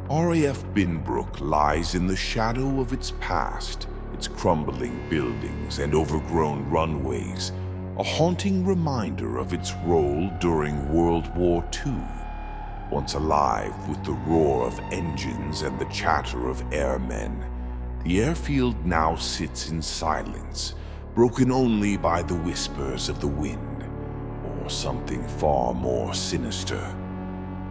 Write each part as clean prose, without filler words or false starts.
RAF Binbrook lies in the shadow of its past, its crumbling buildings and overgrown runways, a haunting reminder of its role during World War II. Once alive with the roar of engines and the chatter of airmen, the airfield now sits in silence, broken only by the whispers of the wind, or something far more sinister.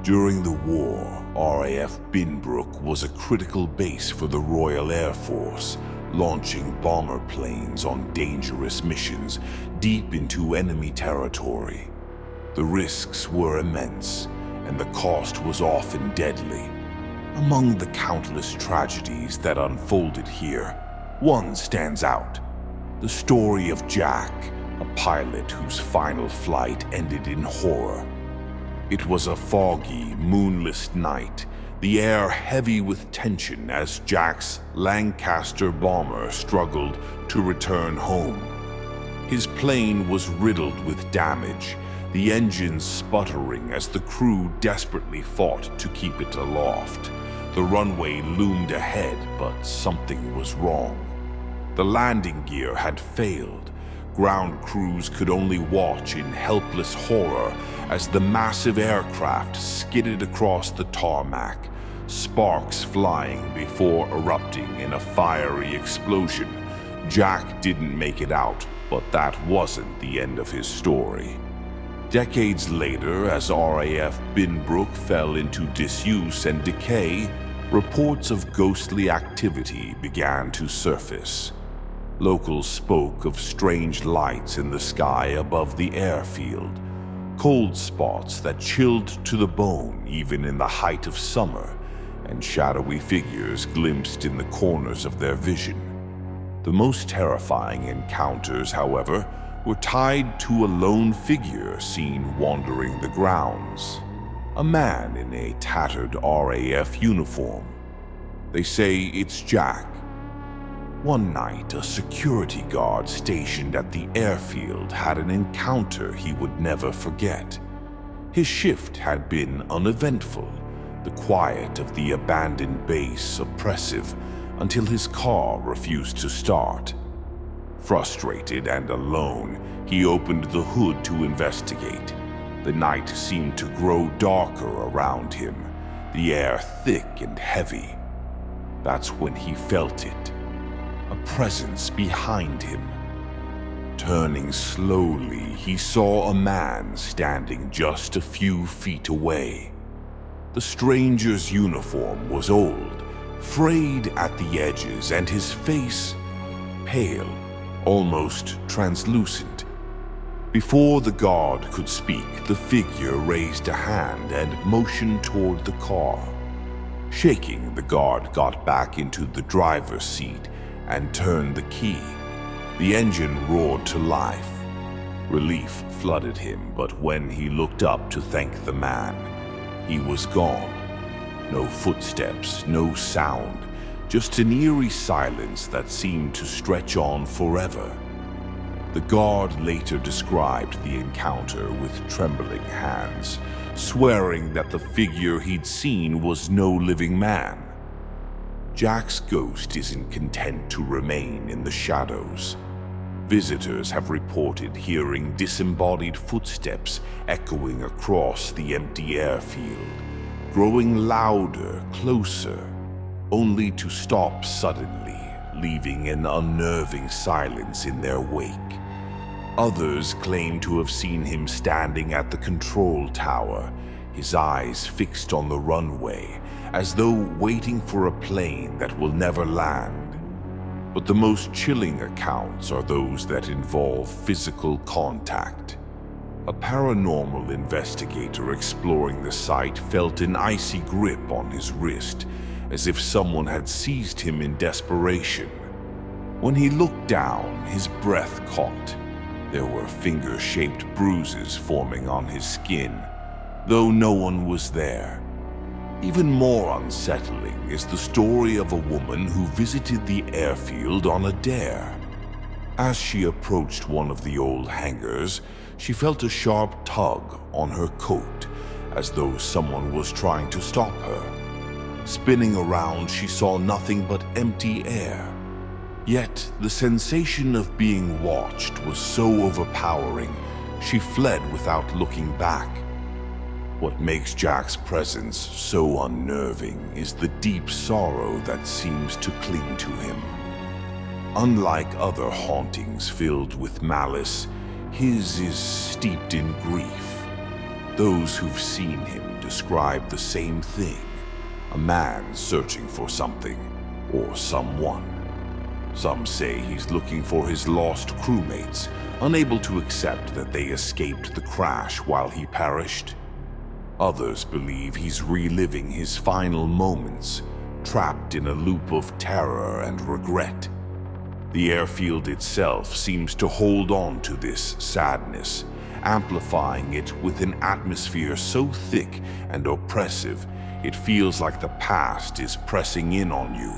During the war, RAF Binbrook was a critical base for the Royal Air Force, launching bomber planes on dangerous missions deep into enemy territory. The risks were immense, and the cost was often deadly. Among the countless tragedies that unfolded here, one stands out: the story of Jack, a pilot whose final flight ended in horror. It was a foggy, moonless night, the air heavy with tension as Jack's Lancaster bomber struggled to return home. His plane was riddled with damage, the engines sputtering as the crew desperately fought to keep it aloft. The runway loomed ahead, but something was wrong. The landing gear had failed. Ground crews could only watch in helpless horror as the massive aircraft skidded across the tarmac, sparks flying before erupting in a fiery explosion. Jack didn't make it out, but that wasn't the end of his story. Decades later, as RAF Binbrook fell into disuse and decay, reports of ghostly activity began to surface. Locals spoke of strange lights in the sky above the airfield, cold spots that chilled to the bone even in the height of summer, and shadowy figures glimpsed in the corners of their vision. The most terrifying encounters, however, were tied to a lone figure seen wandering the grounds. A man in a tattered RAF uniform. They say it's Jack. One night, a security guard stationed at the airfield had an encounter he would never forget. His shift had been uneventful, the quiet of the abandoned base oppressive, until his car refused to start. Frustrated and alone, he opened the hood to investigate. The night seemed to grow darker around him, the air thick and heavy. That's when he felt it. A presence behind him. Turning slowly, he saw a man standing just a few feet away. The stranger's uniform was old, frayed at the edges, and his face pale, almost translucent. Before the guard could speak, the figure raised a hand and motioned toward the car. Shaking, the guard got back into the driver's seat and turned the key. The engine roared to life. Relief flooded him, but when he looked up to thank the man, he was gone. No footsteps, no sound, just an eerie silence that seemed to stretch on forever. The guard later described the encounter with trembling hands, swearing that the figure he'd seen was no living man. Jack's ghost isn't content to remain in the shadows. Visitors have reported hearing disembodied footsteps echoing across the empty airfield, growing louder, closer, only to stop suddenly, leaving an unnerving silence in their wake. Others claim to have seen him standing at the control tower, his eyes fixed on the runway, as though waiting for a plane that will never land. But the most chilling accounts are those that involve physical contact. A paranormal investigator exploring the site felt an icy grip on his wrist, as if someone had seized him in desperation. When he looked down, his breath caught. There were finger-shaped bruises forming on his skin, though no one was there. Even more unsettling is the story of a woman who visited the airfield on a dare. As she approached one of the old hangars, she felt a sharp tug on her coat, as though someone was trying to stop her. Spinning around, she saw nothing but empty air. Yet, the sensation of being watched was so overpowering, she fled without looking back. What makes Jack's presence so unnerving is the deep sorrow that seems to cling to him. Unlike other hauntings filled with malice, his is steeped in grief. Those who've seen him describe the same thing: a man searching for something or someone. Some say he's looking for his lost crewmates, unable to accept that they escaped the crash while he perished. Others believe he's reliving his final moments, trapped in a loop of terror and regret. The airfield itself seems to hold on to this sadness, amplifying it with an atmosphere so thick and oppressive it feels like the past is pressing in on you.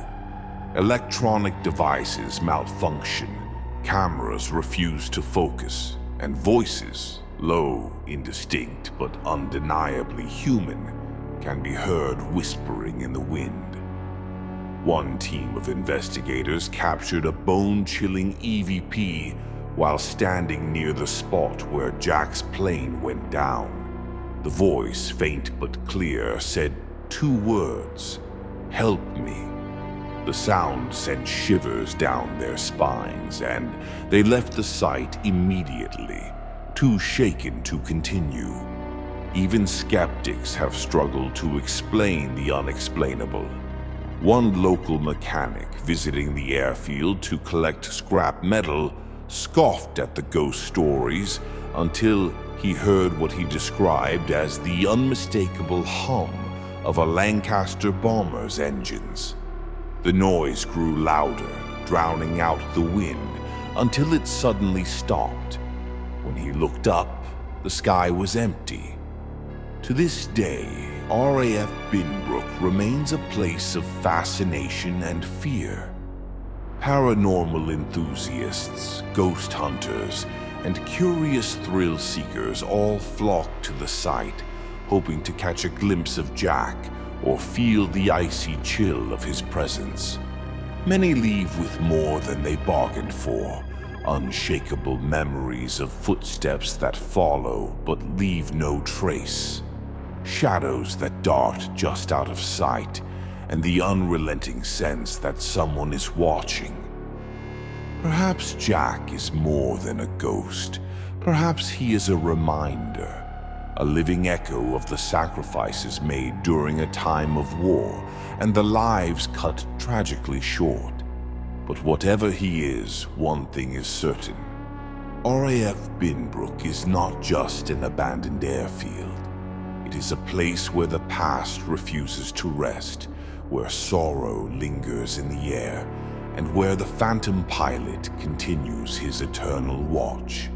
Electronic devices malfunction, cameras refuse to focus, and voices, low, indistinct, but undeniably human, can be heard whispering in the wind. One team of investigators captured a bone-chilling EVP while standing near the spot where Jack's plane went down. The voice, faint but clear, said 2 words: "Help me." The sound sent shivers down their spines, and they left the site immediately, too shaken to continue. Even skeptics have struggled to explain the unexplainable. One local mechanic visiting the airfield to collect scrap metal scoffed at the ghost stories until he heard what he described as the unmistakable hum of a Lancaster bomber's engines. The noise grew louder, drowning out the wind, until it suddenly stopped. When he looked up, the sky was empty. To this day, RAF Binbrook remains a place of fascination and fear. Paranormal enthusiasts, ghost hunters, and curious thrill seekers all flock to the site, hoping to catch a glimpse of Jack or feel the icy chill of his presence. Many leave with more than they bargained for, unshakable memories of footsteps that follow but leave no trace, shadows that dart just out of sight, and the unrelenting sense that someone is watching. Perhaps Jack is more than a ghost. Perhaps he is a reminder, a living echo of the sacrifices made during a time of war and the lives cut tragically short. But whatever he is, one thing is certain. RAF Binbrook is not just an abandoned airfield. It is a place where the past refuses to rest, where sorrow lingers in the air, and where the phantom pilot continues his eternal watch.